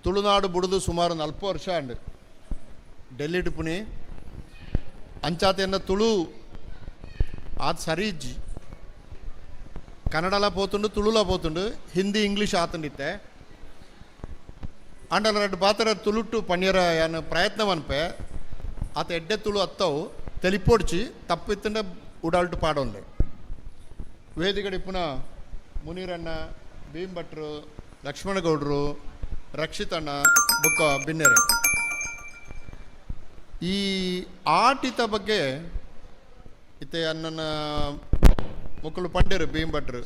ತುಳುನಾಡು ಬುಡದು ಸುಮಾರು 40 ವರ್ಷ ಅಂಡ್ ಡೆಲ್ಲಿ ಟಿಪ್ಪುನಿ ಅಂಚಾತೆಯನ್ನ ತುಳು ಅದು ಸರಿಜ್ಜಿ ಕನ್ನಡಲ పోతుండు ತುಳುಲ పోతుండు ಹಿಂದಿ ಇಂಗ್ಲೀಷ್ ಆತಂಡಿತ್ತೆ ಅಂಡಲ రెండు ಬಾತರ ತುಳುಟ್ಟು ಪನ್ಯರ ಯಾನ ಪ್ರಯತ್ನ ಅನ್ಪೆ ಆತ ಎಡ್ಡೆ ತುಳು ಅತ್ತವು ತೆಲಿಪೊಡ್ಚಿ ತಪ್ಪಿತ್ತಂಡ ಉಡಾಲ್ಟು ಪಾಡೊಂಡೆ ವೇದಿಕಡೆ ಪುನಃ ಮುನೀರಣ್ಣ ಭೀಮಭಟ್ರು ಲಕ್ಷ್ಮಣಗೌಡರು ರಕ್ಷಿತಣ್ಣ ಬುಕ್ಕ ಬಿನ್ನೆರೆ ಈ ಆಟಿತ ಬಗ್ಗೆ ಇತ್ತೆ ಅಣ್ಣನ ಮುಕ್ಕಳು ಪಂಡೇರು ಭೀಮಭಟ್ರು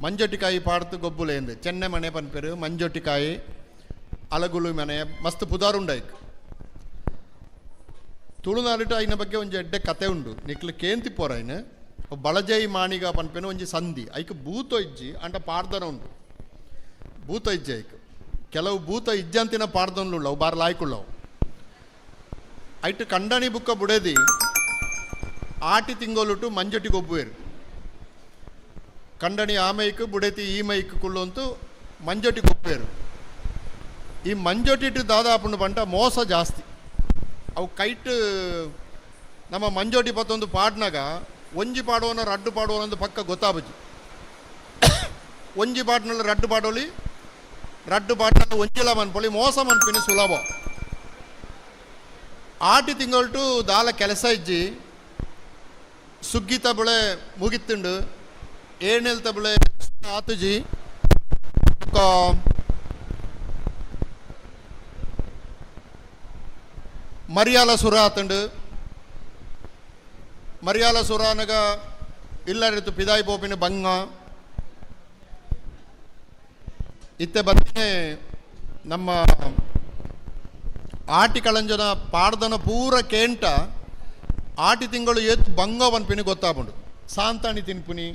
ಮಂಜೊಟ್ಟಿಕಾಯಿ ಪಾಡ್ತು ಗೊಬ್ಬುಲೆಂದು ಚೆನ್ನೈ ಮನೆ ಪನ್ಪೇರು ಮಂಜೊಟ್ಟಿಕಾಯಿ ಅಲಗುಲು ಮನೆ ಮಸ್ತ್ ಪುದಾರುಂಡಾಯ್ಕ್ ತುಳುನಾಡಿಟ್ಟು ಐನ ಬಗ್ಗೆ ಒಂಜಿ ಎಡ್ಡೆ ಕತೆ ಉಂಡು ನಿಕ್ಲು ಕೇಂತಿ ಪೋರ ಐನ ಬಳಜೈ ಮಾಣಿಗ ಪನ್ಪೇನು ಒಂಜಿ ಸಂಧಿ ಐಕ್ ಭೂತ ಇಜ್ಜಿ ಅಂಟ ಪಾಡ್ದನ ಉಂಡು ಭೂತ ಇಜ್ಜಿ ಐಕ್ ಕೆಲವು ಭೂತ ಇಜ್ಜಂತಿನ ಪಾಡ್ದನ್ಲುಳ್ಳವು ಬಾರ ಲಾಯ್ಕುಳ್ಳವು ಐಟ್ ಕಂಡಣಿ ಬುಕ್ಕ ಬುಡೇದಿ ಆಟಿ ತಿಂಗೋಲುಟು ಮಂಜೊಟ್ಟಿ ಗೊಬ್ಬುವೇರು ಕಂಡಣಿ ಆ ಮೈಕ್ ಬುಡೇತಿ ಈ ಮೈಕ್ ಕುಳ್ಳಂತೂ ಮಂಜೊಟ್ಟಿ ಗೊಬ್ಬುವೇರು ಈ ಮಂಜೊಟ್ಟಿಟ್ಟು ದಾದಾಪುಂಡು ಪಂಟ ಮೋಸ ಜಾಸ್ತಿ ಅವು ಕೈಟ್ ನಮ್ಮ ಮಂಜೋಟಿ ಪತ್ತೊಂದು ಪಾಡ್ನಾಗ ಒಂಜಿ ಪಾಡುವನ ರಡ್ಡು ಪಾಡುವನೊಂದು ಪಕ್ಕ ಗೊತ್ತಾಬಜ್ಜಿ ಒಂಜಿ ಪಾಡ್ನಲ್ಲಿ ರಡ್ಡು ಪಾಡೋಲಿ ರಡ್ಡು ಪಾಡ್ನಲ್ಲಿ ಒಂಜಿಲ ಮನ್ಪೊಳಿ ಮೋಸ ಮನ್ಪಿನಿ ಸುಲಭ ಆಟಿ ತಿಂಗೊಳ್ಟು ದಾಲ ಕೆಲಸ ಇಜ್ಜಿ ಸುಗ್ಗಿ ತಬಳೆ ಮುಗಿತ್ತುಂಡು ಏಣೆಲ್ ತಬಳೆ ಆತುಜಿ ಮರ್ಯಾಲ ಸುರ ಆತಂಡು ಮರ್ಯಾಲ ಸುರಾನಗ ಇಲ್ಲರಿತು ಪಿದಾಯಿ ಪೋಪಿನ ಬಂಗ ಇತ್ತೆ ಬರ್ತನೆ ನಮ್ಮ ಆಟಿ ಕಳಂಜನ ಪಾಡ್ದನ ಪೂರ ಕೇಂಟ ಆಟಿ ತಿಂಗಳು ಎತ್ತು ಬಂಗ ಪನ್ಪಿನಿ ಗೊತ್ತಾಪುಂಡು ಸಾಂತಾಣಿ ತಿನ್ಪಿನಿ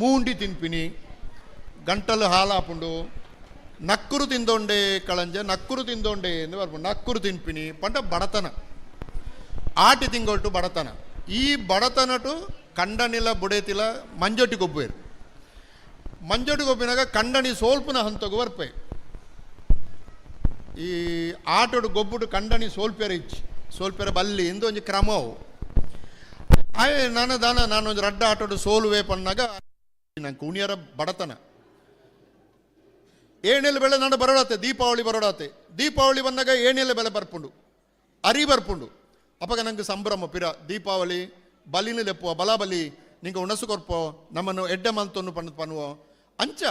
ಮೂಂಡಿ ತಿನ್ಪಿನಿ ಗಂಟಲು ಹಾಲಾಪುಂಡು ನಕ್ಕುರು ತಿಂದೊಂಡೆ ಕಳಂಜ ನಕ್ಕುರು ತಿಂದೊಂಡೆ ಎಂದು ಬರ್ಬೋದು ನಕ್ಕುರು ತಿನ್ಪಿನಿ ಪಂಡ ಬಡತನ ಆಟಿ ತಿಂಗೊಳ್ಟು ಬಡತನ ಈ ಬಡತನಟು ಕಂಡನಿಲ ಬುಡೇತಿಲ ಮಂಜೊಟ್ಟಿ ಗೊಬ್ಬುವೇರು ಮಂಜೊಟ್ಟಿ ಗೊಬ್ಬಿನಾಗ ಕಂಡನಿ ಸೋಲ್ಪುನ ಹಂತಗು ಬರ್ಪೆ ಈ ಆಟೋಡು ಗೊಬ್ಬುಡು ಕಂಡನಿ ಸೋಲ್ಪೆರ ಇಚ್ಚಿ ಸೋಲ್ಪೆರ ಬಲ್ಲಿ ಇಂದು ಒಂಜಿ ಕ್ರಮವು ಆಯ್ ನಾನೊಂದು ರಡ್ಡ ಆಟೋಡು ಸೋಲುವೆ ಪನ್ನಾಗ ನಂಗೆ ಉಣಿಯರ ಬಡತನ ಏಣೆಲೆ ಬೆಳೆ ನಾಡು ಬರೋಡಾತೆ ದೀಪಾವಳಿ ಬರೋಡಾತೆ ದೀಪಾವಳಿ ಬಂದಾಗ ಏಣೆಲೆ ಬೆಲೆ ಬರ್ಪುಂಡು ಅರಿ ಬರ್ಪುಂಡು ಅಪ್ಪಾಗ ನಂಗೆ ಸಂಭ್ರಮ ಪಿರ ದೀಪಾವಳಿ ಬಲಿನ ಲೆಪ್ಪುವ ಬಲ ಬಲಿ ನಿಂಗೆ ಉಣಸು ಕೊರ್ಪೋ ನಮ್ಮನ್ನು ಎಡ್ಡೆ ಮಂತನ್ನು ಪನ್ನುವ ಅಂಚ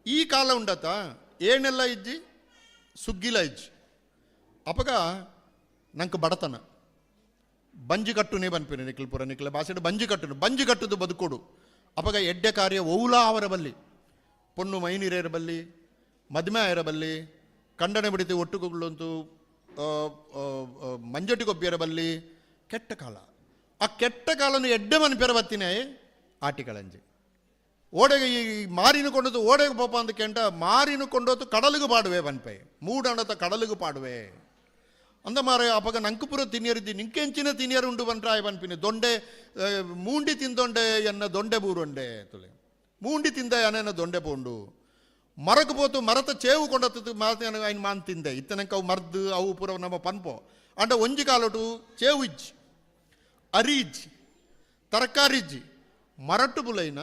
ಈ ಕಾಲ ಉಂಡತ ಏನೆಲ್ಲ ಇಜ್ಜಿ ಸುಗ್ಗಿಲ ಇಜ್ಜಿ ಅಪ್ಪಗ ನಂಗೆ ಬಡತನ ಬಂಜಿ ಕಟ್ಟುನೇ ಬನ್ಪಿನಿ ನಿಕ್ಲು ಪುರ ನಿಕ್ಲ ಭಾಷೆ ಬಂಜಿ ಕಟ್ಟುದು ಬದುಕೋಡು ಅಪ್ಪಗ ಎಡ್ಡೆ ಕಾರ್ಯ ಓಲಾ ಅವರ ಬಲ್ಲಿ ಪೊಣ್ಣು ಮೈನೀರೇರ ಬಲ್ಲಿ ಮದುವೆ ಆಯರ ಬಲ್ಲಿ ಕಂಡನೆ ಬಿಡಿತು ಒಟ್ಟುಗುಳ್ಳಂತೂ ಮಂಜೊಟ್ಟಿ ಗೊಬ್ಬಿಯರ ಬಲ್ಲಿ ಕೆಟ್ಟ ಕಾಲ ಆ ಕೆಟ್ಟ ಕಾಲನು ಎಡ್ಡೆ ಮನ್ಪೆರ ಬತ್ತಿನೇ ಆಟಿ ಕಳಂಜಿ ಓಡೆಗೆ ಈ ಮಾರಿನ ಕೊಂಡದ್ದು ಓಡೆಗೆ ಪೋಪ ಅಂತ ಕೆಂಟ ಮಾರಿನ ಕೊಂಡೋತು ಕಡಲಿಗೂ ಪಾಡುವೆ ಬನ್ಪೆ ಮೂಡಣತ ಕಡಲಿಗೂ ಪಾಡುವೆ ಅಂದ ಮಾರ ಅಪಗ ನಂಕುಪುರ ತಿನ್ನಿಯರಿದ್ದಿ ನಿಂಕೆಂಚಿನ ತಿನ್ನಿಯರು ಉಂಡು ಬಂಟ್ರಾಯ ಬನ್ಪಿನಿ ದೊಂಡೆ ಮೂಂಡಿ ತಿಂದೊಂಡೆ ಎನ್ನ ದೊಂಡೆ ಬೂರೊಂಡೆ ತುಲೆ ಮೂಂಡಿ ತಿಂದ ಅನೇನ ದೊಂಡೆ ಪೋಂಡು ಮರಕ್ಕೆ ಪೋತು ಮರತ ಚೇವು ಕೊಂಡತ್ತು ಮಾತೇನ ಐನ್ ಮಾನ್ ತಿಂದೆ ಇತ್ತನಕ ಅವು ಮರ್ದು ಅವು ಪುರ ನಮ್ಮ ಪನ್ಪೋ ಅಂಡ ಒಂಜಿ ಕಾಲೋಟು ಚೇವು ಇಜ್ಜಿ ಅರಿ ಇಜ್ಜಿ ತರಕಾರಿ ಇಜ್ಜಿ ಮರಟ್ಟು ಬುಲೈನ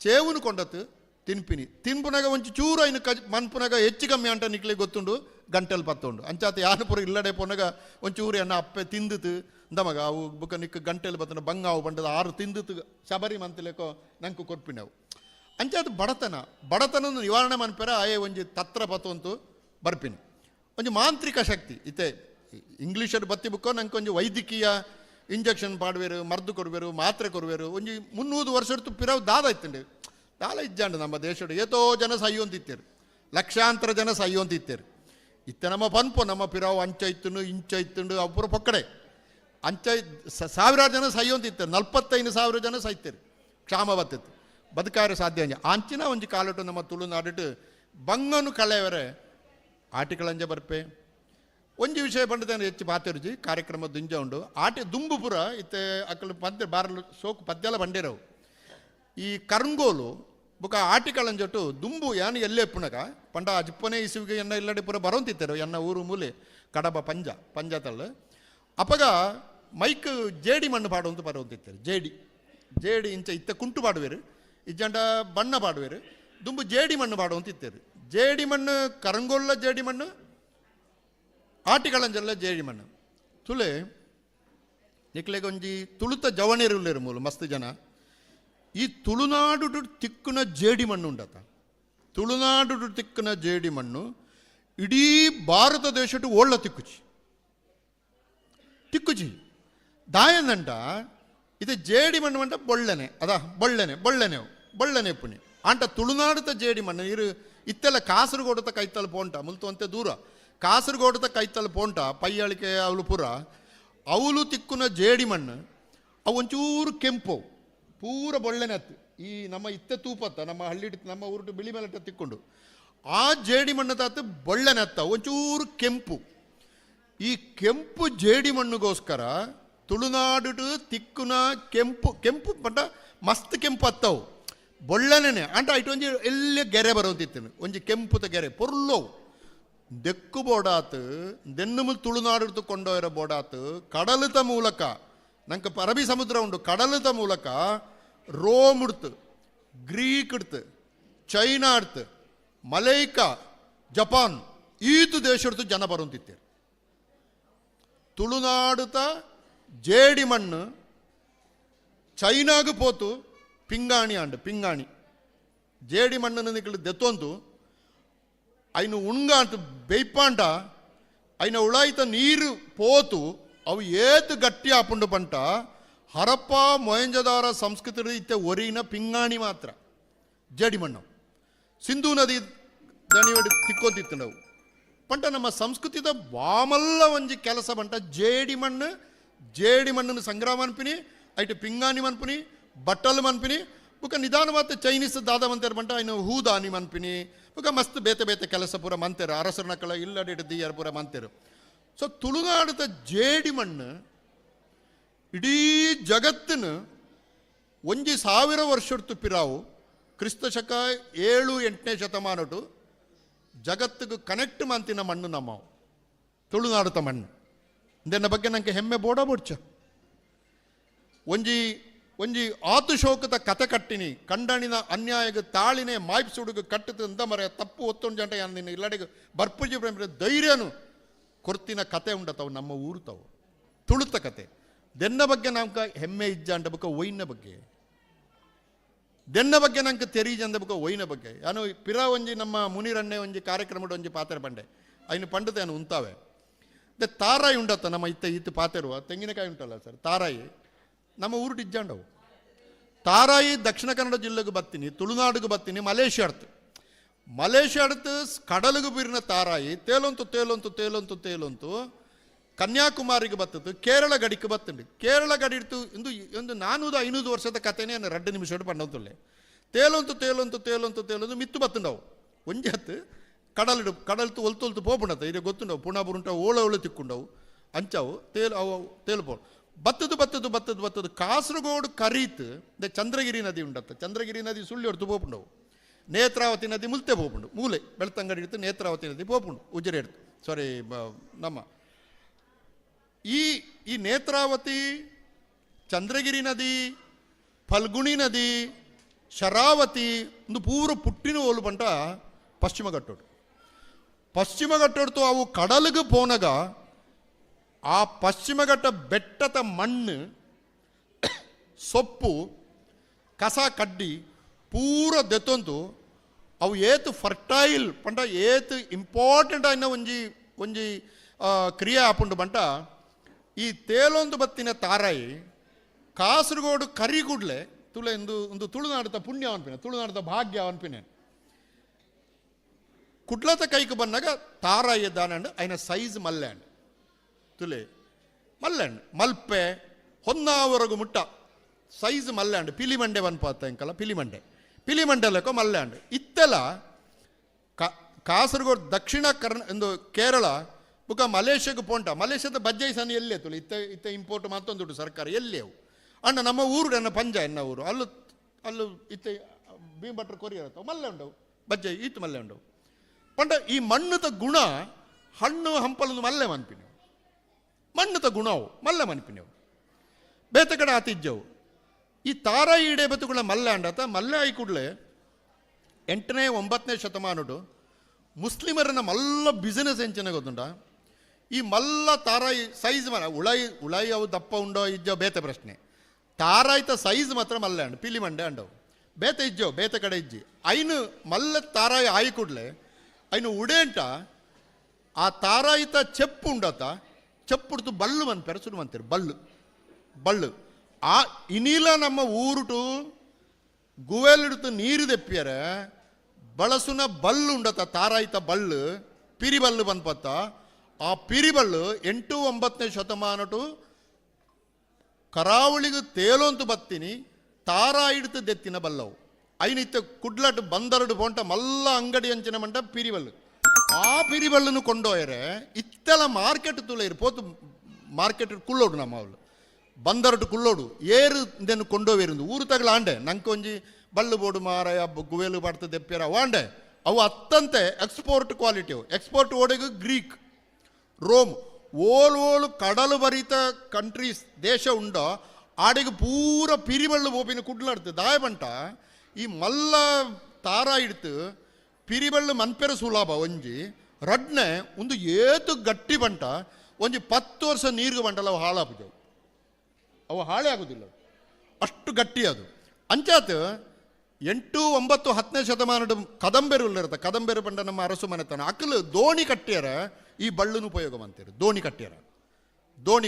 ಚೇವುನು ಕೊಂಡತ್ತು ತಿನ್ಪಿನಿ ತಿನ್ಪುನಾಗ ಒಂಚು ಚೂರು ಐನು ಮನ್ಪುನಾಗ ಹೆಚ್ಚು ಕಮ್ಮಿ ಅಂಟ ನಿಕ್ಲಿ ಗೊತ್ತುಂಡು ಗಂಟೆಲ್ ಪತ್ತುಂಡು ಅಂಚಾತ ಯಾನಪುರ ಇಲ್ಲಡೆ ಪೋನಾಗ ಒಂಚೂರು ಅನ್ನ ಅಪ್ಪೆ ತಿಂದಿತು ಅಂದಮಗ ಅವು ಬುಕ್ಕ ನಿಕ್ಕ ಗಂಟೆಲ್ ಬತ್ತನ ಬಂಗ ಅವು ಬಂಡದ 6 ತಿಂದಿತು ಶಬರಿ ಮಂತಲೇಕೋ ನಂಗೆ ಕೊರ್ಪಿನವು ಅಂಚಾದ ಬಡತನ ನಿವಾರಣೆ ಮನ್ಪೆರ ಆಯೇ ಒಂಜಿ ತತ್ರ ಪತ್ತಂತು ಬರ್ಪಿನಿ ಒಂಜಿ ಮಾಂತ್ರಿಕ ಶಕ್ತಿ ಇತ್ತೆ ಇಂಗ್ಲೀಷರು ಬತ್ತಿ ಬುಕ್ಕೋ ನಂಗೆ ಒಂಜಿ ವೈದ್ಯಕೀಯ ಇಂಜೆಕ್ಷನ್ ಪಾಡುವೆರು ಮರ್ದು ಕೊಡುವೆರು ಮಾತ್ರೆ ಕೊಡುವೆರು ಒಂಜಿ 300 ವರ್ಷ ಪಿರವು ದಾದ ಇತ್ತಂಡೆ ದಾಲ ಇಜ್ಜಾಂಡು ನಮ್ಮ ದೇಶಡು ಏತೋ ಜನ ಸಯ್ಯೊಂದಿತ್ತೇರು ಲಕ್ಷಾಂತರ ಜನ ಸಯ್ಯೊಂದಿತ್ತೇರು ಇತ್ತೆ ನಮ್ಮ ಪನ್ಪು ನಮ್ಮ ಪಿರಾವು ಅಂಚ ಇತ್ತುಂಡು ಇಂಚ ಇತ್ತುಂಡು ಅಪ್ಪುರ ಪೊಕ್ಕಡೆ ಅಂಚ 1000 ಜನ ಸಯ್ಯೊಂದಿತ್ತೇರು 45,000 ಜನ ಸೈತೇರು ಕ್ಷಾಮ ಬತ್ತಿತ್ತು ಬದುಕಾರ ಸಾಧ್ಯ ಅಂಜ ಅಂಚಿನ ಒಂಜಿ ಕಾಲಟು ನಮ್ಮ ತುಳುನಾಡಿಟ್ಟು ಬಂಗನು ಕಳೆಯವರೆ ಆಟಿಕಳಂಜ ಬರ್ಪೆ ಒಂಜಿ ವಿಷಯ ಪಂಡದ ಹೆಚ್ಚು ಪಾತೆರುಜಿ ಕಾರ್ಯಕ್ರಮ ದುಂಜ ಉಂಡು ಆಟೆ ದುಂಬುಪುರ ಇತ್ತೆ ಅಕ್ಕಲು ಪದ್ಯ ಬಾರಲು ಸೋಕು ಪದ್ಯಲ ಬಂಡೇರವು ಈ ಕರ್ಂಗೋಲು ಬುಕ ಆಟಿಕಳನ್ ಜೊಟ್ಟು ದುಂಬು ಯಾನು ಎಲ್ಲೇ ಪುನಗ ಪಂಡ ಅಜ್ಪನೆ ಇಸುವಿಗೆ ಎನ್ನ ಇಲ್ಲಡೆ ಪುರ ಬರೋಂತಿತ್ತರು ಎನ್ನ ಊರು ಮೂಲೆ ಕಡಬ ಪಂಜಾತಲ್ಲ ಅಪ್ಪಗ ಮೈಕ್ ಜೇಡಿ ಮಣ್ಣು ಪಾಡುವಂತ ಬರೋಂತಿತ್ತರು ಜೇಡಿ ಇಂಚ ಇತ್ತ ಕುಂಟು ಪಾಡುವೇರು ಇಜ್ಜಂಡ ಬಣ್ಣ ಪಾಡುವೇರು ದುಂಬು ಜೇಡಿ ಮಣ್ಣು ಪಾಡುವಂತಿತ್ತರು ಜೇಡಿ ಮಣ್ಣು ಕರಂಗೊಲ್ಲ ಜೇಡಿ ಮಣ್ಣು ಆಟಿಕಳಂಜಲ್ಲ ಜೇಡಿ ಮಣ್ಣು ತುಲೆ ನಿಕ್ಲೆಗೆ ಒಂಜಿ ತುಳುತ ಜವಣೇರುಲ್ಲೇರು ಮೂಲು ಮಸ್ತ್ ಜನ ಈ ತುಳುನಾಡು ತಿಕ್ಕುನ ಜೇಡಿ ಮಣ್ಣು ಉಂಡತ ತುಳುನಾಡು ತಿಕ್ಕುನ ಜೇಡಿ ಮಣ್ಣು ಇಡೀ ಭಾರತ ದೇಶಟ್ಟು ಒಳ್ಳ ತಿಕ್ಕುಚಿ ದಾಯನಂಟ ಇದು ಜೇಡಿ ಮಣ್ಣು ಅಂಟ ಬೊಳ್ಳೆನೆ ಅದಾ ಬೊಳ್ಳೆನೆ ಪುಣಿ ಅಂಟ ತುಳುನಾಡುತ್ತ ಜೇಡಿ ಮಣ್ಣು ಇರು ಇತ್ತೆಲ್ಲ ಕಾಸರಗೋಡತ ಕೈತಲ್ ಪೋಂಟ ಮುಲ್ತು ಅಂತೆ ದೂರ ಕಾಸರಗೋಡತ ಕೈತಲ್ ಪೋಂಟ ಪಯ್ಯಾಳಿಕೆ ಅವಳು ಪುರ ಅವಳು ತಿಕ್ಕುನ ಜೇಡಿ ಮಣ್ಣು ಅವು ಒಂಚೂರು ಕೆಂಪು ಪೂರ ಬೊಳ್ಳೆನೆ ಹತ್ತು ಈ ನಮ್ಮ ಇತ್ತೆ ತೂಪತ್ತ ನಮ್ಮ ಹಳ್ಳಿ ನಮ್ಮ ಊರು ಬಿಳಿ ಮೇಲೆ ತಿಕ್ಕೊಂಡು ಆ ಜೇಡಿ ಮಣ್ಣು ತಾತು ಬೊಳ್ಳೆನೆ ಹತ್ತ ಒಂಚೂರು ಕೆಂಪು ಈ ಕೆಂಪು ಜೇಡಿ ಮಣ್ಣುಗೋಸ್ಕರ ತುಳುನಾಡು ತಿಕ್ಕುನ ಕೆಂಪು ಪಂಡ ಮಸ್ತ್ ಕೆಂಪು ಹತ್ತವು ಬೊಳ್ಳೆನೆ ಅಂಟ ಇಟ್ಟು ಒಂಜಿ ಎಲ್ಲ ಗೆರೆ ಬರೋಂತಿತ್ತು ಒಂಜಿ ಕೆಂಪುತ ಗೆರೆ ಪೊರ್ಲೋವು ದೆಕ್ಕು ಬೋಡಾತು ದೆನ್ನುಮುಲ್ ತುಳುನಾಡು ಕೊಂಡೋಯರ ಬೋಡಾತು ಕಡಲುತ ಮೂಲಕ ನಂಗೆ ಅರಬ್ಬಿ ಸಮುದ್ರ ಉಂಟು ಕಡಲುತ ಮೂಲಕ ರೋಮ್ ಉಡ್ತು ಗ್ರೀಕ್ ಇಡ್ತು ಚೈನಾ ಇಡ್ತು ಮಲೈಕಾ ಜಪಾನ್ ಈತು ದೇಶ ಜನ ಬರೋಂತಿತ್ತೇರು ತುಳುನಾಡುತ ಜೇಡಿ ಮಣ್ಣು ಚೈನಾಗ ಪೋತು ಪಿಂಗಾಣಿ ಜೇಡಿ ಮಣ್ಣನ್ನು ನಿಕ್ಕಲು ದೆತ್ತೊಂದು ಅಯ್ನು ಉಣ್ಗಾಂತ ಬೆಯ್ಪಾಂಡ ಅಯ್ನ ಉಳಾಯ್ತ ನೀರು ಪೋತು ಅವು ಏತು ಗಟ್ಟಿ ಆಪುಂಡು ಪಂಟ ಹರಪ್ಪ ಮೊಹಂಜದಾರ ಸಂಸ್ಕೃತಿ ಇತ್ತೆ ಒರಿನ ಪಿಂಗಾಣಿ ಮಾತ್ರ ಜೇಡಿ ಮಣ್ಣು ಸಿಂಧೂ ನದಿ ದಣಿವಡಿ ತಿಕ್ಕೊಂತಿತ್ತು ನಾವು ಪಂಟ ನಮ್ಮ ಸಂಸ್ಕೃತಿದ ವಾಮಲ್ಲ ಒಂಜಿ ಕೆಲಸ ಬಂಟ ಜೇಡಿ ಮಣ್ಣನ್ನು ಸಂಗ್ರಹ ಮನ್ಪಿನಿ ಐಟು ಪಿಂಗಾಣಿ ಮನ್ಪಿನಿ ಬಟ್ಟಲು ಮನ್ಪಿನಿ ಬುಕ ನಿಧಾನವಾದ ಚೈನೀಸ್ ದಾದ ಮಂತೇರು ಬಂಟ ಇನ್ನು ಹೂದಾನಿ ಮನ್ಪಿನಿ ಬುಕ ಮಸ್ತ್ ಬೇತೆ ಕೆಲಸ ಪೂರ ಮಂತೇರು ಅರಸರ ನಕ್ಕಳ ಇಲ್ಲಡಿಟ್ಟು ದಿಯರ್ ಪೂರ ಮಂತೇರು ಸೊ ತುಳುನಾಡುದ ಜೇಡಿ ಮಣ್ಣು ಇಡೀ ಜಗತ್ತಿನ ಒಂಜಿ 1000 ವರ್ಷದ್ದು ಪಿರಾವು ಕ್ರಿಸ್ತ ಶಕ 7-8ನೇ ಶತಮಾನಟು ಜಗತ್ತಿಗೆ ಕನೆಕ್ಟ್ ಮಂತಿನ ಮಣ್ಣು ನಮ್ಮವು ತುಳುನಾಡುತ್ತ ಮಣ್ಣು ಇದನ್ನ ಬಗ್ಗೆ ನನಗೆ ಹೆಮ್ಮೆ ಬೋಡಬುಡ್ಚ ಒಂಜಿ ಆತು ಶೋಕದ ಕತೆ ಕಟ್ಟಿನಿ ಕಂಡಣಿನ ಅನ್ಯಾಯಗ ತಾಳಿನೇ ಮಾಯ್ಸುಡುಗ ಕಟ್ಟದ ಅಂತ ಮರ ತಪ್ಪು ಒತ್ತೊಂದು ಜಂಟ ನಿನ್ನ ಇಲ್ಲಡೆಗೆ ಬರ್ಪುಜಿ ಧೈರ್ಯನು ಕೊರ್ತಿನ ಕತೆ ಉಂಡತವು ನಮ್ಮ ಊರು ತಾವು ತುಳುತ ಕತೆ ದೆನ್ನ ಬಗ್ಗೆ ನಮ್ಗೆ ಹೆಮ್ಮೆ ಇಜ್ಜ ಅಂಟ ಬುಕ್ಕ ಒಯ್ನ ಬಗ್ಗೆ ದೆನ್ನ ಬಗ್ಗೆ ನಂಗೆ ತೆರೀಜ ಅಂದ ಬುಕ್ಕ ಒಯ್ನ ಬಗ್ಗೆ ಯಾನು ಪಿರ ಒಂಜಿ ನಮ್ಮ ಮುನಿರಣ್ಣೆ ಒಂಜಿ ಕಾರ್ಯಕ್ರಮದ ಒಂಜಿ ಪಾತ್ರೆ ಪಂಡೆ ಅಯ್ನು ಪಂಡತೆ ಅನು ಉಂತಾವೆ ದೆ ತಾರಾಯಿ ಉಂಡತ್ತ ನಮ್ಮ ಇತ್ತು ಪಾತೆರುವ ತೆಂಗಿನಕಾಯಿ ಉಂಟಲ್ಲ ಸರ್ ತಾರಾಯಿ ನಮ್ಮ ಊರು ಇಜ್ಜಾಂಡವು ತಾರಾಯಿ ದಕ್ಷಿಣ ಕನ್ನಡ ಜಿಲ್ಲೆಗೆ ಬತ್ತೀನಿ ತುಳುನಾಡಿಗೆ ಬತ್ತೀನಿ ಮಲೇಷ್ಯಾ ಅಡ್ತು ಕಡಲಿಗೆ ಬೀರಿನ ತಾರಾಯಿ ತೇಲೊಂತು ಕನ್ಯಾಕುಮಾರಿಗೆ ಬತ್ತದು ಕೇರಳ ಗಡಿಗೆ ಬತ್ತಂడి ಕೇರಳ ಗಡಿ ಇಡ್ತು ಒಂದು 400-500 ವರ್ಷದ ಕಥೆನೇ 2 ನಿಮಿಷ ಪಂಡಂತುಳ್ಳೆ ತೇಲೊಂತು ಮಿತ್ತು ಬತ್ತಂಡವು ಒಂಜಿ ಹತ್ತು ಕಡಲ್ತು ಒಲ್ತೊಲ್ತು ಪೋಪುಂಡತ ಇದು ಗೊತ್ತುಂಡವು ಪುಣಾ ಬುರುಂಟ ಓಳ ತಿಕ್ಕೊಂಡವು ಅಂಚವು ತೇಲ್ಪೋ ಬತ್ತದು ಕಾಸರಗೋಡು ಕರೀತು ಚಂದ್ರಗಿರಿ ನದಿ ಉಂಡತ್ತ ಚಂದ್ರಗಿರಿ ನದಿ ಸುಳ್ಳಿ ಹೊಡ್ತು ಪೋಪುಂಡವು ನೇತ್ರಾವತಿ ನದಿ ಮುಲ್ತೆ ಪೋಪುಂಡು ಮೂಲೆ ಬೆಳ್ತಂಗಡಿ ಇಡ್ತು ನೇತ್ರಾವತಿ ನದಿ ಪೋಪುಂಡು ಉಜಿರೆ ಇಡ್ತು ಸಾರಿ ನಮ್ಮ ಈ ನೇತ್ರಾವತಿ ಚಂದ್ರಗಿರಿ ನದಿ ಫಲ್ಗುಣಿ ನದಿ ಶರಾವತಿ ಒಂದು ಪೂರ ಪುಟ್ಟಿನ ಓಲು ಬಂಟ ಪಶ್ಚಿಮ ಘಟ್ಟೋಡು ಅವು ಕಡಲಿಗೆ ಪೋನಗ ಆ ಪಶ್ಚಿಮ ಘಟ್ಟ ಬೆಟ್ಟದ ಮಣ್ಣು ಸೊಪ್ಪು ಕಸ ಕಡ್ಡಿ ಪೂರ ದೆತ್ತೊಂದು ಅವು ಏತು ಫರ್ಟೈಲ್ ಪಂಡ ಏತು ಇಂಪಾರ್ಟೆಂಟ್ ಆಯ್ನ ಒಂಜಿ ಕ್ರಿಯೆ ಆಪುಂಡು ಬಂಟ ಈ ತೇಲೊಂದು ಬತ್ತಿನ ತಾರಾಯಿ ಕಾಸರಗೋಡು ಕರಿಗುಡ್ಲೆ ತುಳೆ ಒಂದು ತುಳುನಾಡದ ಪುಣ್ಯ ಅನ್ಪಿನ ತುಳುನಾಡದ ಭಾಗ್ಯ ಅನ್ಪಿನ ಕುಡ್ಲತ ಕೈಗೆ ಬಂದಾಗ ತಾರಾಯಿ ದಾನಂಡು ಐನ ಸೈಜ್ ಮಲ್ಲ್ಯಾಂಡ್ ತುಲೆ ಮಲ್ಲ್ಯಾಂಡ್ ಮಲ್ಪೆ ಹೊನ್ನಾವರೆಗೂ ಮುಟ್ಟ ಸೈಜ್ ಮಲ್ಲ್ಯಾಂಡ್ ಪಿಲಿಮಂಡೆ ಬನ್ಪಾತ ಇಂಕಲ್ಲ ಪಿಲಿಮಂಡೆ ಲೆಕ್ಕ ಮಲ್ಲ್ಯಾಂಡ್ ಇತ್ತೆಲ್ಲ ಕಾಸರಗೋಡು ದಕ್ಷಿಣ ಕೇರಳ ಬುಕ್ಕ ಮಲೇಷ್ಯಾಗೆ ಪೋಂಟ ಮಲೇಷ್ಯಾದ ಬಜ್ಜೈಸನ ಎಲ್ಲೇ ತುಳು ಇತ್ತ ಇಂಪೋರ್ಟ್ ಮತ್ತೊಂದು ಸರ್ಕಾರ ಎಲ್ಲೇ ಅವು ಅಣ್ಣ ನಮ್ಮ ಊರು ನನ್ನ ಪಂಜ ಎನ್ನ ಊರು ಅಲ್ಲೂ ಇತ್ತೆ ಭೀಮಭಟ್ರು ಕೊರಿಯರ್ ಮಲ್ಲೆ ಉಂಡವು ಬಜ್ಜೆ ಈತು ಮಲ್ಲೆ ಉಂಡವು ಪಂಡ ಈ ಮಣ್ಣುತ ಗುಣ ಹಣ್ಣು ಹಂಪಲನ್ನು ಮಲ್ಲೆ ಮನ್ಪಿನೆವು ಮಣ್ಣುತ ಗುಣವು ಮಲ್ಲೆ ಮನ್ಪಿನೆವು ಬೇತೆ ಕಡೆ ಆತಿಜ್ಜವು ಈ ತಾರಾಯಿ ಇಡೇ ಬತ್ತುಗಳ ಮಲ್ಲೆ ಅಂಡತ ಮಲ್ಲೆ ಆಯಿ ಕೂಡಲೇ 8ನೇ 9ನೇ ಶತಮಾನಡು ಮುಸ್ಲಿಮರನ್ನ ಮಲ್ಲ ಬಿಸಿನೆಸ್ ಎಂಚನೆ ಗೊತ್ತುಂಡ ಈ ಮಲ್ಲ ತಾರಾಯಿ ಸೈಜ್ ಮರ ಉಳಾಯಿ ಅವು ದಪ್ಪ ಉಂಡೋ ಇಜ್ಜೋ ಬೇತೆ ಪ್ರಶ್ನೆ ತಾರಾಯ್ತ ಸೈಜ್ ಮಾತ್ರ ಮಲ್ಲೆ ಅಂಡು ಪಿಲಿ ಮಂಡೆ ಅಂಡವು ಬೇತೆ ಇಜ್ಜೋ ಬೇತೆ ಕಡೆ ಇಜ್ಜಿ ಐನು ಮಲ್ಲ ತಾರಾಯಿ ಆಯಿ ಕೂಡಲೇ ಐನು ಉಡೇಂಟ ಆ ತಾರಾಯಿತ ಚೆಪ್ಪು ಉಂಡತ ಚೆಪ್ಪುಡ್ತು ಬಲ್ಲು ಮನ್ಪೇರ ಸುಡು ಮಂತೀರು ಬಳ್ಳು ಆ ಇನಿಲ ನಮ್ಮ ಊರುಟು ಗುವೆಲಿಡ್ತು ನೀರು ತೆಪ್ಪಿಯರ ಬಳಸುನ ಬಲ್ಲು ಉಂಡತ ತಾರಾಯಿತ ಬಳ್ಳು ಪಿರಿಬಲ್ಲು ಬಂದ್ಪತ್ತ ಆ ಪಿರಿಬಲ್ಲು 8, 9ನೇ ಶತಮಾನಟು ಕರಾವಳಿಗೆ ತೇಲೋಂತು ಬತ್ತೀನಿ ತಾರಾಯಿಡ್ತು ದೆತ್ತಿನ ಬಲ್ಲವು ಐನಿತ್ತ ಕುಡ್ಲಟ್ಟು ಬಂದರಡು ಪೋಂಟ ಮಲ್ಲ ಅಂಗಡಿ ಅಂಚಿನ ಮಂಟ ಪಿರಿಬಲ್ಲು ಆ ಪಿರಿಬಲ್ಲನ್ನು ಕೊಂಡೋಯರೆ ಇತ್ತೆಲ್ಲ ಮಾರ್ಕೆಟ್ ತುಳೇರು ಪೋತು ಮಾರ್ಕೆಟ್ ಕುಳ್ಳೋಡು ನಮ್ಮ ಅವಳು ಬಂದರಟು ಕುಳ್ಳೋಡು ಏರು ಇದನ್ನು ಕೊಂಡೋವೇರು ಊರು ತಗಲ ಆಂಡೆ ನಂಗೆ ಒಂಜಿ ಬಲ್ಲು ಬೋಡು ಮಾರಾಯ ಗುವೇಲು ಬಾಡ್ತ ದೆಪ್ಪ್ಯಾರ ವಾಂಡೆ ಅವು ಅತ್ತಂತೆ ಎಕ್ಸ್ಪೋರ್ಟ್ ಕ್ವಾಲಿಟಿ ಅವು ಎಕ್ಸ್ಪೋರ್ಟ್ ಓಡೆಗು ಗ್ರೀಕ್ ರೋಮ್ ಓಲು ಕಡಲು ಭರಿತ ಕಂಟ್ರೀಸ್ ದೇಶ ಉಂಡೋ ಆಡೆಗೆ ಪೂರ ಪಿರಿಬಳ್ಳು ಬೋಪಿನ ಕುಡ್ಲಾಡ್ತು ದಾಯ ಬಂಟ ಈ ಮಲ್ಲ ತಾರ ಇಡ್ತು ಪಿರಿಬಳ್ಳು ಮನ್ಪೆರ ಸುಲಭ ಒಂಜಿ ರಡ್ನೆ ಒಂದು ಏತು ಗಟ್ಟಿ ಬಂಟ ಒಂಜಿ 10 ವರ್ಷ ನೀರಿಗೆ ಬಂಟಲ್ಲ ಅವು ಹಾಳಾಪುಜವು ಅವು ಹಾಳೇ ಆಗೋದಿಲ್ಲ ಅಷ್ಟು ಗಟ್ಟಿ ಅದು ಅಂಚಾತ್ 8, 9, 10ನೇ ಶತಮಾನದ ಕದಂಬೆರು ಇರುತ್ತೆ ಕದಂಬೆರು ಬಂಡ ನಮ್ಮ ಅರಸು ಮನೆತನ ಅಕ್ಕಲು ದೋಣಿ ಕಟ್ಟಿಯರ ಈ ಬಳ್ಳನ್ನು ಉಪಯೋಗ ಮಾಡ್ತಾರೆ ದೋಣಿ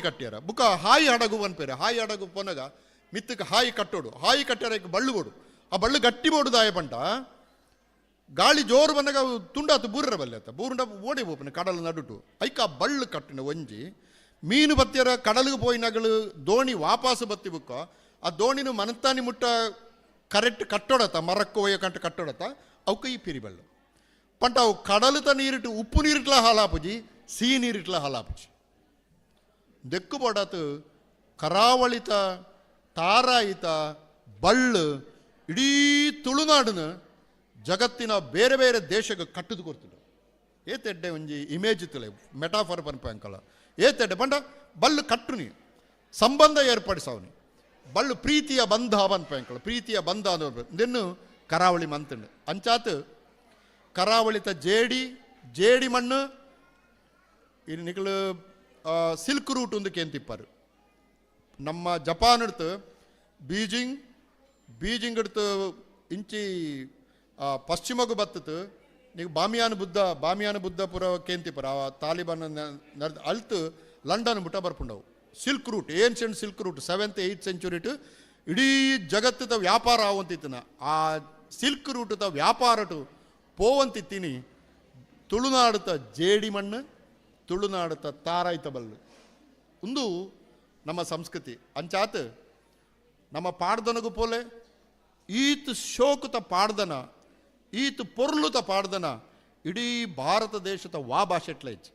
ಕಟ್ಟಿಯರ ಬುಕ್ಕ ಹಾಯಿ ಹಡಗು ಅನ್ಪೇರೆ ಹಾಯಿ ಹಡಗು ಪೊನಗ ಮಿತ್ತಕ್ಕೆ ಹಾಯಿ ಕಟ್ಟ್ಯಾರ ಬಳ್ಳು ಬೋಡು ಆ ಬಳ್ಳು ಗಟ್ಟಿ ಬೋಡು ದಾಯ ಬಂಟ ಗಾಳಿ ಜೋರು ಬಂದಾಗ ತುಂಡಾತು ಬೂರರ ಬಲ್ಲೆ ಬೂರುಂಡ ಓಡಿ ಹೋಗ್ತಾನೆ ಕಡಲು ನಡುಟು ಐಕ ಆ ಬಳ್ಳು ಕಟ್ಟಿನ ಒಂಜಿ ಮೀನು ಬತ್ತಿಯರ ಕಡಲಿಗೆ ಪೋಯಿನಗಳು ದೋಣಿ ವಾಪಸ್ ಬತ್ತಿ ಬುಕ್ಕ ಆ ದೋಣಿನ ಮನತಾನಿ ಮುಟ್ಟ ಕರೆಕ್ಟ್ ಕಟ್ಟೋಡತ್ತ ಮರಕ್ಕೆ ಹೋಯ ಕಂಟ ಕಟ್ಟೋಡತ್ತ ಅವಕ್ಕೆ ಈ ಪಿರಿಬಳ್ಳು ಪಂಟ ಅವು ಕಡಲುತ ನೀರಿಟ್ಟು ಉಪ್ಪು ನೀರಿಟ್ಲ ಹಾಲಾಪುಜಿ ಸಿಹಿ ನೀರಿಟ್ಲ ಹಾಲಾಪುಜಿ ದೆಕ್ಕು ಬೋಡಾತು ಕರಾವಳಿತ ತಾರಾಯಿತ ಬಳ್ಳು ಇಡೀ ತುಳುನಾಡಿನ ಜಗತ್ತಿನ ಬೇರೆ ಬೇರೆ ದೇಶಕ್ಕೆ ಕಟ್ಟದು ಕೊಡ್ತಿದ್ದ ಏತೆಡ್ಡೆ ಒಂಜಿ ಇಮೇಜ್ ಇತ್ತಲೆ ಮೆಟಾಫರ್ ಪನ್ಪಂಕಲ ಏತೆಡ್ಡೆ ಬಂಡ ಬಲ್ಲು ಕಟ್ಟುನಿ ಸಂಬಂಧ ಏರ್ಪಡಿಸವನಿ ಬಳ್ಳು ಪ್ರೀತಿಯ ಬಂಧ ಪನ್ಪಂಕಲ ಪ್ರೀತಿಯ ಬಂಧ ಅನ್ನೋದು ಕರಾವಳಿ ಮಂತಂಡು ಅಂಚಾತ್ ಕರಾವಳಿತ ಜೇಡಿ ಮಣ್ಣು ಇದು ನಿಕಲು ಸಿಲ್ಕ್ ರೂಟ್ ಒಂದು ಕೇಂತಿಪ್ಪಾರು ನಮ್ಮ ಜಪಾನ್ ಇಡ್ತು ಬೀಜಿಂಗ್ ಇಡ್ತು ಇಂಚಿ ಪಶ್ಚಿಮಗೂ ಬತ್ತತು ನೀವು ಬಾಮಿಯಾನ ಬುದ್ಧ ಪುರ ಕೇಂತಿಪರ ತಾಲಿಬಾನ್ ಅಲ್ತು ಲಂಡನ್ ಬಿಟ್ಟ ಬರ್ಪುಂಡವು silk route ancient silk route 7th 8th ಸೆಂಚುರಿಟು ಇಡೀ ಜಗತ್ತದ ವ್ಯಾಪಾರ ಆವಂತಿತ್ತನ ಆ ಸಿಲ್ಕ್ ರೂಟದ ವ್ಯಾಪಾರಟು ಪೋವಂತಿತ್ತೀನಿ ತುಳುನಾಡುತ್ತ ಜೇಡಿ ಮಣ್ಣು ತುಳುನಾಡುತ್ತ ತಾರಾಯ್ತ ಬಲ್ಲು ಒಂದು ನಮ್ಮ ಸಂಸ್ಕೃತಿ ಅಂಚಾತ್ ನಮ್ಮ ಪಾಡ್ದನಗೂ ಪೋಲೆ ಈತ್ ಶೋಕುತ ಪಾಡ್ದನ ಈತ್ ಪೊರ್ಲುತ ಪಾಡ್ದನ ಇಡೀ ಭಾರತ ದೇಶದ ವಾ ಭಾಷೆಟ್ಲ ಹೆಚ್ಚು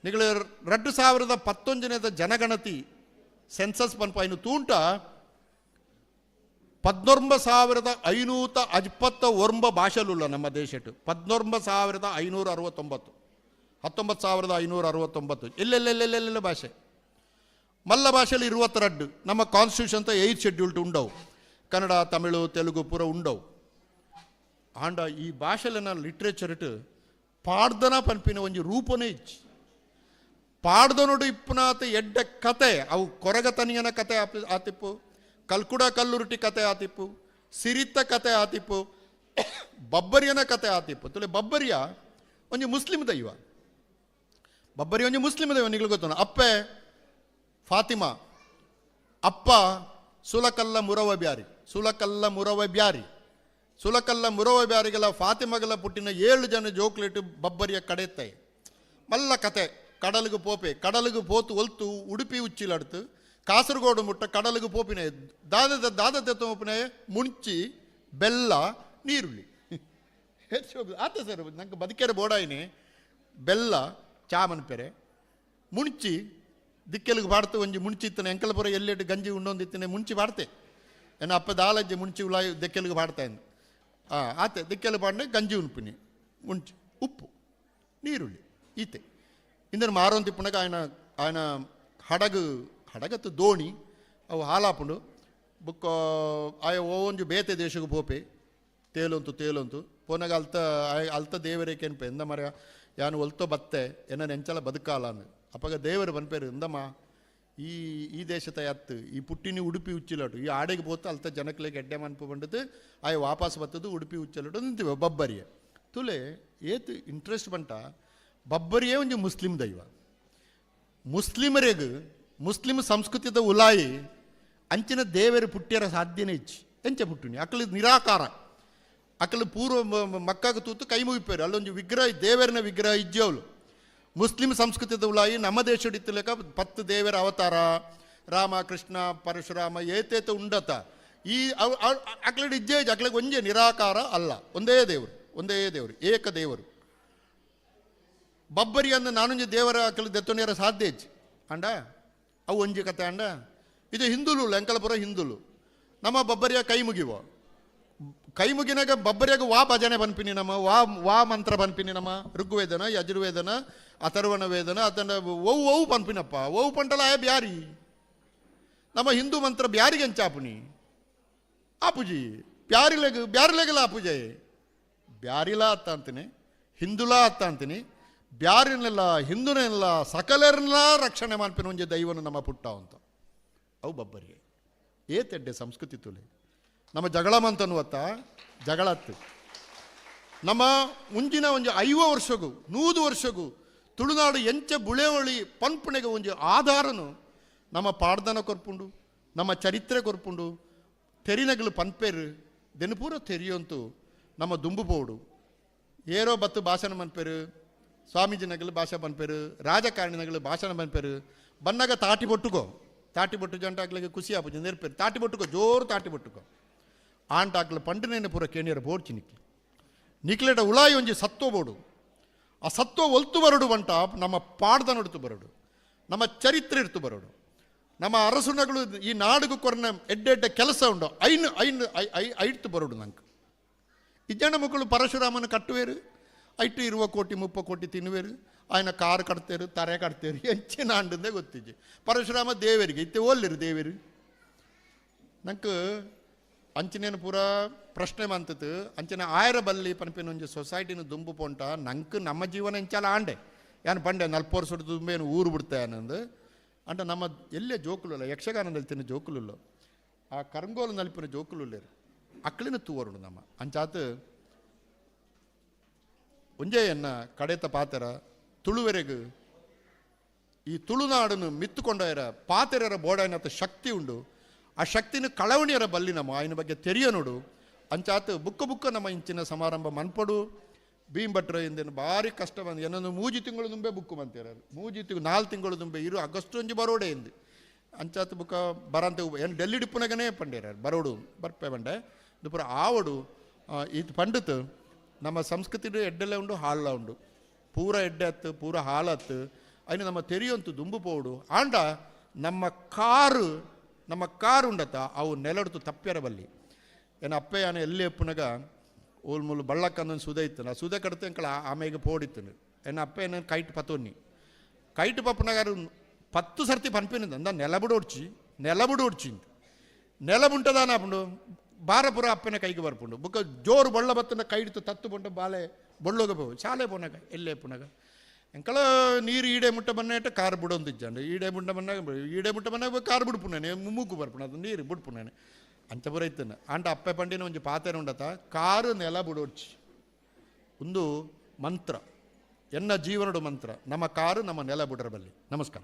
ನಿಗಳು 2011 ಜನಗಣತಿ ಸೆನ್ಸಸ್ ಪನ್ಪ ಇನ್ನು ತೂಂಟ 19,559 ಭಾಷೆಲುಲ್ಲ ನಮ್ಮ ದೇಶಟ್ಟು 19,569 19,569 ಎಲ್ಲೆಲ್ಲೆಲ್ಲೆಲ್ಲೆಲ್ಲ ಭಾಷೆ ಮಲ್ಲ ಭಾಷೆಯಲ್ಲಿ 22 ನಮ್ಮ ಕಾನ್ಸ್ಟಿಟ್ಯೂಷನ್ 8 ಶೆಡ್ಯೂಲ್ಟ್ ಉಂಡವು ಕನ್ನಡ ತಮಿಳು ತೆಲುಗು ಪೂರ ಉಂಡವು ಆಂಡ ಈ ಭಾಷೆಲಿನ ಲಿಟ್ರೇಚರ್ ಇಟ್ಟು ಪಾಡ್ದನ ಪನ್ಪಿನ ಒಂಜಿ ರೂಪನೇ ಇಚ್ಚಿ ಪಾಡ್ದನೋಡು ಇಪ್ಪುನಾತ ಎಡ್ಡ ಕತೆ ಅವು ಕೊರಗತನಿಯನ ಕತೆ ಆತಿಪ್ಪು ಕಲ್ಕುಡ ಕಲ್ಲುರುಟಿ ಕತೆ ಆತಿಪ್ಪು ಸಿರಿತ್ತ ಕತೆ ಆತಿಪ್ಪು ಬಬ್ಬರಿಯನ ಕತೆ ಆತಿಪ್ಪು ತುಲೆ ಬಬ್ಬರಿಯ ಒಂಜಿ ಮುಸ್ಲಿಂ ದೈವ ಬಬ್ಬರಿ ಒಂಜಿ ಮುಸ್ಲಿಂ ದೈವ ನಿಗಳು ಗೊತ್ತ ಅಪ್ಪೆ ಫಾತಿಮಾ ಅಪ್ಪ ಸುಲಕಲ್ಲ ಮುರವ ಬ್ಯಾರಿಗೆಲ್ಲ ಫಾತಿಮಗಲ ಪುಟ್ಟಿನ 7 ಜನ ಜೋಕ್ಲೇಟ್ ಬಬ್ಬರಿಯ ಕಡೆತ್ತೆ ಮಲ್ಲ ಕತೆ ಕಡಲಿಗೆ ಪೋಪೆ ಕಡಲಿಗೆ ಪೋತು ಒಲ್ತು ಉಡುಪಿ ಉಚ್ಚಿಲಡ್ತು ಕಾಸರಗೋಡು ಮುಟ್ಟ ಕಡಲಿಗೆ ಪೋಪಿನ ದಾದ ತೆತ್ತೋಪಿನ ಮುಂಚಿ ಬೆಲ್ಲ ನೀರುಳ್ಳಿ ಆತ ಸರ್ ನಂಗೆ ಬದುಕೆರೆ ಬೋಡಾಯಿನಿ ಬೆಲ್ಲ ಚಾಮನ್ಪೆರೆ ಮುಂಚಿ ದಿಕ್ಕೆಲಿಗೆ ಬಾಡ್ತು ಒಂಜಿ ಮುಂಚಿ ಇತ್ತನೆ ಎಂಕಲ್ಪುರ ಎಲ್ಲೆಟ್ಟು ಗಂಜಿ ಉಣ್ಣೊಂದಿತ್ತನೆ ಮುಂಚಿ ಬಾಡ್ತೆ ಎನ್ನ ಅಪ್ಪ ದಾಲಜ್ಜೆ ಮುಂಚೆ ಉಲಾಯಿ ದೆಕ್ಕೆಲಿಗೆ ಪಾಡ್ತಾಯಿದ್ದು ಆತೆ ದೆಕ್ಕೆಲು ಪಾಡ್ನೆ ಗಂಜಿ ಉನ್ಪಿನಿ ಮುಂಚೆ ಉಪ್ಪು ನೀರುಳ್ಳಿ ಈತೆ ಇಂದನ್ನು ಮಾರೋನ್ ತಿಪ್ಪನಾಗ ఆయన ಹಡಗತ್ತು ದೋಣಿ ಅವು ಹಾಲಾಪುಂಡು ಬುಕ್ಕ ಆಯ ಒಂಜು ಬೇತೆ ದೇಶಕ್ಕೆ ಪೋಪೆ ತೇಲೊಂತು ಪೋನಾಗ ಅಲ್ತ ದೇವರೇಕೆ ಅನ್ಪೆ ಎಂದ ಮರ ಯಾನು ಒಲ್ತೋ ಬತ್ತೆ ಎನ್ನ ನೆಂಚಲ ಬದುಕಾಲ ಅಂದು ಅಪ್ಪಗ ದೇವರು ಬನ್ಪೇರು ಎಂದಮ್ಮ ಈ ದೇಶದ ಎತ್ತು ಈ ಪುಟ್ಟಿನಿ ಉಡುಪಿ ಉಚ್ಚಿಲಟು ಈ ಆಡೆಗೆ ಪೋತು ಅಲ್ತ ಜನಕ್ಲೆ ಗೆಡ್ಡೆ ಮನ್ಪು ಬಂಡದು ಆಯ ವಾಪಸ್ ಬತ್ತದು ಉಡುಪಿ ಉಚ್ಚಲಟು ನಿಂತೀವಿ ಬಬ್ಬರಿಯೇ ತುಲೆ ಏತು ಇಂಟ್ರೆಸ್ಟ್ ಬಂಟ ಬಬ್ಬರಿಯೇ ಒಂದು ಮುಸ್ಲಿಂ ದೈವ ಮುಸ್ಲಿಮರಿಗೆ ಮುಸ್ಲಿಂ ಸಂಸ್ಕೃತಿದ ಉಲಾಯಿ ಅಂಚಿನ ದೇವರು ಪುಟ್ಟ್ಯರ ಸಾಧ್ಯನೇ ಇಚ್ಚಿ ಎಂಚ ಪುಟ್ಟುನಿ ಅಕ್ಕಳು ನಿರಾಕಾರ ಅಕ್ಕಳು ಪೂರ್ವ ಮಕ್ಕಾಗ ತೂತು ಕೈ ಮುಗಿಪೇರು ಅಲ್ಲೊಂದು ವಿಗ್ರಹ ದೇವರಿನ ವಿಗ್ರಹ ಇಜ್ಜವಳು ಮುಸ್ಲಿಂ ಸಂಸ್ಕೃತಿದ ಉಲಾಯಿ ನಮ್ಮ ದೇಶ ಹಿಡಿತಲೇಕ 10 ದೇವರ ಅವತಾರ ರಾಮ ಕೃಷ್ಣ ಪರಶುರಾಮ ಏತೇತ ಉಂಡತ ಈ ಅಕ್ಲಡಿ ಇಜ್ಜೆ ಅಕ್ಳಿಗೆ ಒಂಜೆ ನಿರಾಕಾರ ಅಲ್ಲ ಒಂದೇ ದೇವರು ಏಕ ದೇವರು ಬಬ್ಬರಿ ಅಂದ ನಾನೊಂಜಿ ದೇವರ ಅಕ್ಕಲು ದೆತ್ತೊನೆಯರ ಸಾಧ್ಯ ಇಚ್ಚಿ ಅಂಡ ಅವು ಒಂಜಿ ಕತೆ ಅಂಡ ಇದು ಹಿಂದುಲು ಎಂಕಲಪುರ ಹಿಂದುಲು ನಮ್ಮ ಬಬ್ಬರಿಯ ಕೈ ಮುಗಿನಾಗ ಬಬ್ಬರಿಯಾಗ ವಾ ಭಜನೆ ಬನ್ಪಿನಿ ನಮ್ಮ ವಾ ಮಂತ್ರ ಬನ್ಪಿನಿ ನಮ್ಮ ಋಗ್ವೇದನ ಯಜುರ್ವೇದನ ಅಥರ್ವಣ ವೇದನ ಅದನ್ನ ಓವು ಬನ್ಪಿನಪ್ಪ ಓವು ಪಂಟಲ ಬ್ಯಾರಿ ನಮ್ಮ ಹಿಂದೂ ಮಂತ್ರ ಬ್ಯಾರಿಗೆ ಎಂಚಾಪುನಿ ಆಪುಜಿ ಬ್ಯಾರಿಲೆಗಲ್ಲ ಆಪುಜಯ್ ಬ್ಯಾರಿಲಾ ಅತ್ತ ಅಂತೀನಿ ಹಿಂದುಲಾ ಅತ್ತ ಅಂತೀನಿ ಬ್ಯಾರಿನೆಲ್ಲ ಹಿಂದೂನೆಲ್ಲ ಸಕಲರನ್ನೆಲ್ಲ ರಕ್ಷಣೆ ಮಾಡ್ಪಿನ ಒಂಜೆ ದೈವನು ನಮ್ಮ ಪುಟ್ಟ ಅಂತ ಅವು ಬಬ್ಬರಿಗೆ ಏತೆಡ್ಡೆ ಸಂಸ್ಕೃತಿ ತುಲೆ ನಮ್ಮ ಜಗಳ ಮಂತನ್ನುವತ್ತ ಜಗಳತ್ತು ನಮ್ಮ ಮುಂಜಿನ ಒಂಜಿ 5 ವರ್ಷಗೂ 100 ವರ್ಷಗೂ ತುಳುನಾಡು ಎಂಚ ಬುಳೆವಳಿ ಪನ್ಪುಣೆಗೆ ಒಂಜಿ ಆಧಾರನು ನಮ್ಮ ಪಾಡ್ದನ ಕೊರ್ಪುಂಡು ನಮ್ಮ ಚರಿತ್ರೆ ಕೊರ್ಪುಂಡು ತೆರಿನಗಳು ಪನ್ಪೇರು ದೆನುಪೂರ ತೆರಿಯಂತೂ ನಮ್ಮ ದುಂಬು ಪೋಡು ಏರೋ ಬತ್ತು ಭಾಷಣ ಮನ್ಪೇರು ಸ್ವಾಮೀಜಿನಗಳು ಭಾಷೆ ಬನ್ಪೇರು ರಾಜಕಾರಣಿನಗಳು ಭಾಷಣ ಬನ್ಪೇರು ಬನ್ನಾಗ ತಾಟಿ ಬೊಟ್ಟು ಜಂಟ ಆಗ್ಲಿಗೆ ಖುಷಿ ಆಪುಜಿ ನೆರ್ಪೇರು ತಾಟಿ ಬೊಟ್ಟುಕೋ ಜೋರು ತಾಟಿ ಬೊಟ್ಟುಕೋ ಆಂಟಾಕ್ಲ ಪಂಡನೇನೆ ಪೂರ ಕೇಣಿಯರ ಬೋಡ್ಚಿ ನಿಕ್ಲೆಟ ಉಳಾಯಿ ಒಂಜಿ ಸತ್ವ ಬೋಡು ಆ ಸತ್ವ ಒಲ್ತು ಬರಡು ಬಂಟ ನಮ್ಮ ಪಾಡ್ದ ನೊಡ್ತು ಬರಡು ನಮ್ಮ ಚರಿತ್ರೆ ಇರ್ತು ಬರಡು ನಮ್ಮ ಅರಸುನಗಳು ಈ ನಾಡುಗು ಕೊರನ ಎಡ್ಡೆ ಕೆಲಸ ಉಂಡು ಐಟ್ಟು ಬರಡು ನಂಗೆ ಇಜ್ಜನ ಮಕ್ಕಳು ಪರಶುರಾಮನ ಕಟ್ಟುವೇರು ಐಟು 20 ಕೋಟಿ 30 ಕೋಟಿ ತಿನ್ನುವೇರು ఆయన ಕಾರು ಕಟ್ತೇರು ತರೆ ಕಟ್ತೇರು ಎಂಚಿನ ಆಂಡಂದೇ ಗೊತ್ತಿಜ್ಜಿ ಪರಶುರಾಮ ದೇವರಿಗೆ ಇತ್ತೆ ಓಲ್ಲಿರು ದೇವರು ನಂಗೆ ಅಂಚನೇನು ಪೂರ ಪ್ರಶ್ನೆ ಮಂತತ್ತು ಅಂಚನೆ ಆಯರ ಬಲ್ಲಿ ಪನ್ಪಿನ ಒಂಜಿ ಸೊಸೈಟಿನ ದುಂಬು ಪೊಂಟ ನಂಗೆ ನಮ್ಮ ಜೀವನ ಎಂಚಾಲ ಆಂಡೆ ಯಾನು ಪಂಡೆ 40 ವರ್ಷದ ದುಂಬೇನು ಊರು ಬಿಡ್ತಾ ಅನ್ನಂದು ಅಂಟ ನಮ್ಮ ಎಲ್ಲೇ ಜೋಕುಲಿಲ್ಲ ಯಕ್ಷಗಾನದಲ್ಲಿ ತಿನ್ನ ಜೋಕುಲಿಲ್ಲ ಆ ಕರಂಗೋಲು ನಲಿಪಿನ ಜೋಕುಲಿಲ್ಲೇರು ಅಕ್ಳಿನ ತೂವರುಡು ನಮ್ಮ ಅಂಚಾತು ಒಂಜೆಯನ್ನ ಕಡೆತ ಪಾತೆರ ತುಳುವೆರೆಗು ಈ ತುಳುನಾಡನ್ನು ಮಿತ್ತುಕೊಂಡರ ಪಾತೆರರ ಬೋಡಾಯಿನತ್ತ ಶಕ್ತಿ ಉಂಡು ಆ ಶಕ್ತಿನ ಕಳವಣಿಯರ ಬಲ್ಲಿ ನಮ್ಮ ಆಯ್ನ ಬಗ್ಗೆ ತೆರಿಯ ನೋಡು ಅಂಚಾತು ಬುಕ್ಕ ನಮ್ಮ ಇಂಚಿನ ಸಮಾರಂಭ ಮನ್ಪಡು ಭೀಂಭಟ್ರ ಇಂದೇನು ಭಾರಿ ಕಷ್ಟ ಬಂದು ಏನೊಂದು 3 ತಿಂಗಳು ದುಂಬೆ ಬುಕ್ಕು ಬಂತೀರ 4 ತಿಂಗಳು ದುಂಬೆ ಇರು ಆಗಸ್ಟ್ ಒಂಜಿ ಬರೋಡೆ ಎಂದು ಅಂಚಾತು ಬುಕ್ಕ ಬರಂತೆ ಏನು ಡೆಲ್ಲಿ ಡಿಪ್ಪುನಾಗನೇ ಪಂಡೇರ ಬರೋಡು ಬರ್ಪೆ ಬಂಡೆ ದುಪುರ ಆವಡು ಇದು ಪಂಡಿತು ನಮ್ಮ ಸಂಸ್ಕೃತಿ ಎಡ್ಡೆಲ್ಲ ಉಂಡು ಹಾಲ ಉಂಡು ಪೂರ ಎಡ್ಡೆ ಹತ್ತು ಪೂರ ಹಾಲತ್ತು ಅಯ್ನ ನಮ್ಮ ತೆರಿಯಂತು ದುಂಬು ಪೋಡು ಆಂಡ ನಮ್ಮ ಕಾರು ಉಂಡತ ಅವು ನೆಲಡ್ತು ತಪ್ಪ್ಯರ ಬಲ್ಲಿ ಏನು ಅಪ್ಪೆ ಯಾನು ಎಲ್ಲಿ ಎಪ್ಪುನಾಗ ಓಲ್ಮೂಲು ಬಳ್ಳಕ್ಕಂದೊಂದು ಸುದೆ ಇತ್ತು ಆ ಸುದೆ ಕಡ್ತು ಎಂಕಳ ಆಮೇಲೆ ಪೋಡಿತ್ತು ಏನು ಅಪ್ಪ ಏನು ಕೈಟ್ ಪತ್ತೊನ್ನಿ ಕೈಟ್ ಪಪ್ಪನಾಗ 10 ಸರ್ತಿ ಪನ್ಪಿನಿಂದ ಅಂದ ನೆಲಬುಡು ಹೊಡ್ಚಿ ನೆಲಬುಂಟದಾನ ಅಪ್ಪುಂಡು ಬಾರಪುರ ಅಪ್ಪನ ಕೈಗೆ ಬರ್ಪುಂಡು ಬುಕ್ಕ ಜೋರು ಬಳ್ಳ ಬತ್ತನ ಕೈಡ್ತು ತತ್ತು ಬಂಡು ಬಾಲೆ ಬೊಳ್ಳೋಗ ಪೋ ಶಾಲೆ ಪೋನಾಗ ಎಲ್ಲೇ ಪುನಾಗ ಎಂಕಳ ನೀರು ಈಡೆ ಮುಟ್ಟ ಬನ್ನೇಟ ಕಾರ್ ಬಿಡೊಂದಿಜ್ಜಂಡು ಈಡೆ ಮುಟ್ಟ ಬನ್ನಾಗ ಕಾರ್ ಬಿಡ್ಪುಣನೆ ಮೂಗು ಬರ್ಪುಣ ಅದು ನೀರು ಬಿಡ್ಪುಣನೆ ಅಂಚ ಪುರ ಇತ್ತನ ಅಂಟ ಅಪ್ಪೆ ಪಂಡಿನ ಒಂಜಿ ಪಾತೆರ ಉಂಡತ ಕಾರು ನೆಲ ಬಿಡೋಡ್ಚಿ ಒಂದು ಮಂತ್ರ ಎನ್ನ ಜೀವನಡು ಮಂತ್ರ ನಮ್ಮ ಕಾರು ನಮ್ಮ ನೆಲ ಬಿಡರ ಬಲ್ಲಿ ನಮಸ್ಕಾರ.